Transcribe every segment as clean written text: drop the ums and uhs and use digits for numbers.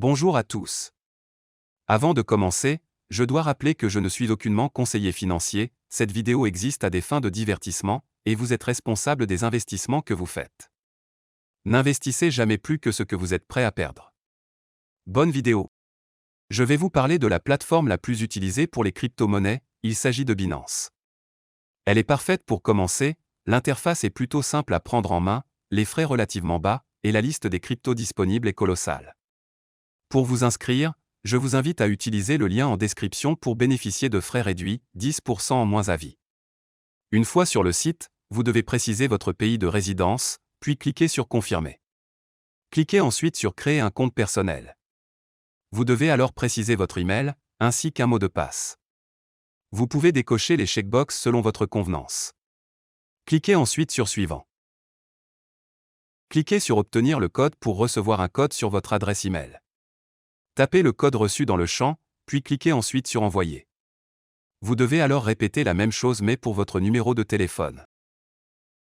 Bonjour à tous. Avant de commencer, je dois rappeler que je ne suis aucunement conseiller financier, cette vidéo existe à des fins de divertissement, et vous êtes responsable des investissements que vous faites. N'investissez jamais plus que ce que vous êtes prêt à perdre. Bonne vidéo. Je vais vous parler de la plateforme la plus utilisée pour les crypto-monnaies, il s'agit de Binance. Elle est parfaite pour commencer, l'interface est plutôt simple à prendre en main, les frais relativement bas, et la liste des cryptos disponibles est colossale. Pour vous inscrire, je vous invite à utiliser le lien en description pour bénéficier de frais réduits, 10% en moins à vie. Une fois sur le site, vous devez préciser votre pays de résidence, puis cliquez sur Confirmer. Cliquez ensuite sur Créer un compte personnel. Vous devez alors préciser votre email, ainsi qu'un mot de passe. Vous pouvez décocher les checkbox selon votre convenance. Cliquez ensuite sur Suivant. Cliquez sur Obtenir le code pour recevoir un code sur votre adresse email. Tapez le code reçu dans le champ, puis cliquez ensuite sur Envoyer. Vous devez alors répéter la même chose mais pour votre numéro de téléphone.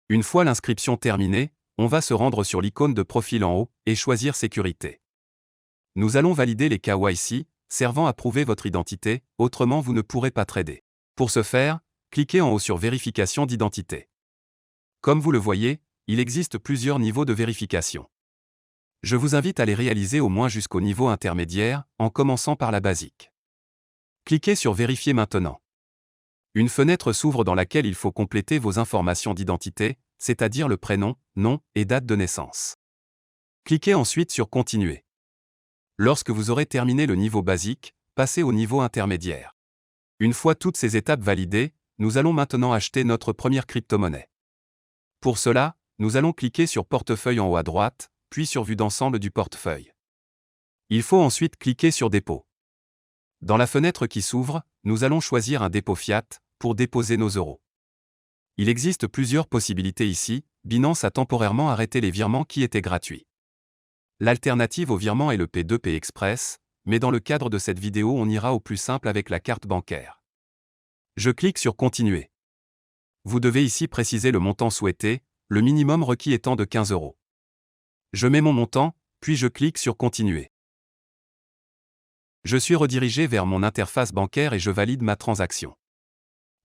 Une fois l'inscription terminée, on va se rendre sur l'icône de profil en haut et choisir Sécurité. Nous allons valider les KYC, servant à prouver votre identité, autrement vous ne pourrez pas trader. Pour ce faire, cliquez en haut sur Vérification d'identité. Comme vous le voyez, il existe plusieurs niveaux de vérification. Je vous invite à les réaliser au moins jusqu'au niveau intermédiaire, en commençant par la basique. Cliquez sur Vérifier maintenant. Une fenêtre s'ouvre dans laquelle il faut compléter vos informations d'identité, c'est-à-dire le prénom, nom et date de naissance. Cliquez ensuite sur Continuer. Lorsque vous aurez terminé le niveau basique, passez au niveau intermédiaire. Une fois toutes ces étapes validées, nous allons maintenant acheter notre première crypto-monnaie. Pour cela, nous allons cliquer sur Portefeuille en haut à droite, puis sur Vue d'ensemble du portefeuille. Il faut ensuite cliquer sur Dépôt. Dans la fenêtre qui s'ouvre, nous allons choisir un dépôt fiat, pour déposer nos euros. Il existe plusieurs possibilités ici, Binance a temporairement arrêté les virements qui étaient gratuits. L'alternative au virement est le P2P Express, mais dans le cadre de cette vidéo on ira au plus simple avec la carte bancaire. Je clique sur Continuer. Vous devez ici préciser le montant souhaité, le minimum requis étant de 15 euros. Je mets mon montant, puis je clique sur Continuer. Je suis redirigé vers mon interface bancaire et je valide ma transaction.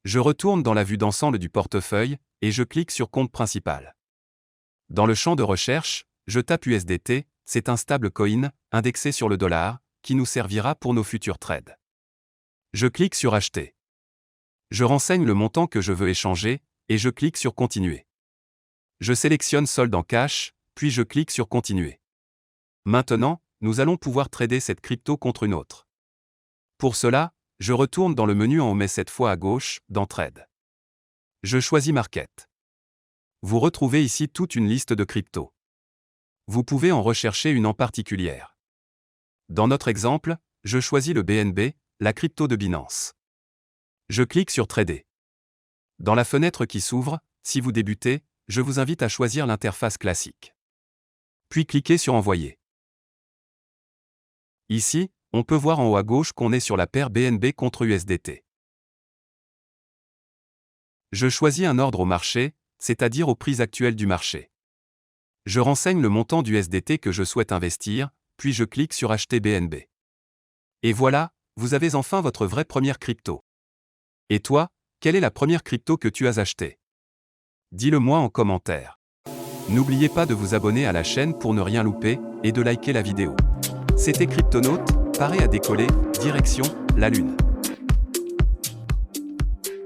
Je retourne dans la vue d'ensemble du portefeuille, et je clique sur Compte principal. Dans le champ de recherche, je tape USDT, c'est un stablecoin, indexé sur le dollar, qui nous servira pour nos futurs trades. Je clique sur Acheter. Je renseigne le montant que je veux échanger, et je clique sur Continuer. Je sélectionne Solde en cash, puis je clique sur Continuer. Maintenant, nous allons pouvoir trader cette crypto contre une autre. Pour cela, je retourne dans le menu en haut mais cette fois à gauche, dans Trade. Je choisis Market. Vous retrouvez ici toute une liste de cryptos. Vous pouvez en rechercher une en particulière. Dans notre exemple, je choisis le BNB, la crypto de Binance. Je clique sur Trader. Dans la fenêtre qui s'ouvre, si vous débutez, je vous invite à choisir l'interface classique. Puis cliquez sur Envoyer. Ici, on peut voir en haut à gauche qu'on est sur la paire BNB contre USDT. Je choisis un ordre au marché, c'est-à-dire au prix actuel du marché. Je renseigne le montant du USDT que je souhaite investir, puis je clique sur Acheter BNB. Et voilà, vous avez enfin votre vraie première crypto. Et toi, quelle est la première crypto que tu as achetée? Dis-le-moi en commentaire. N'oubliez pas de vous abonner à la chaîne pour ne rien louper, et de liker la vidéo. C'était Cryptonautes, paré à décoller, direction la Lune.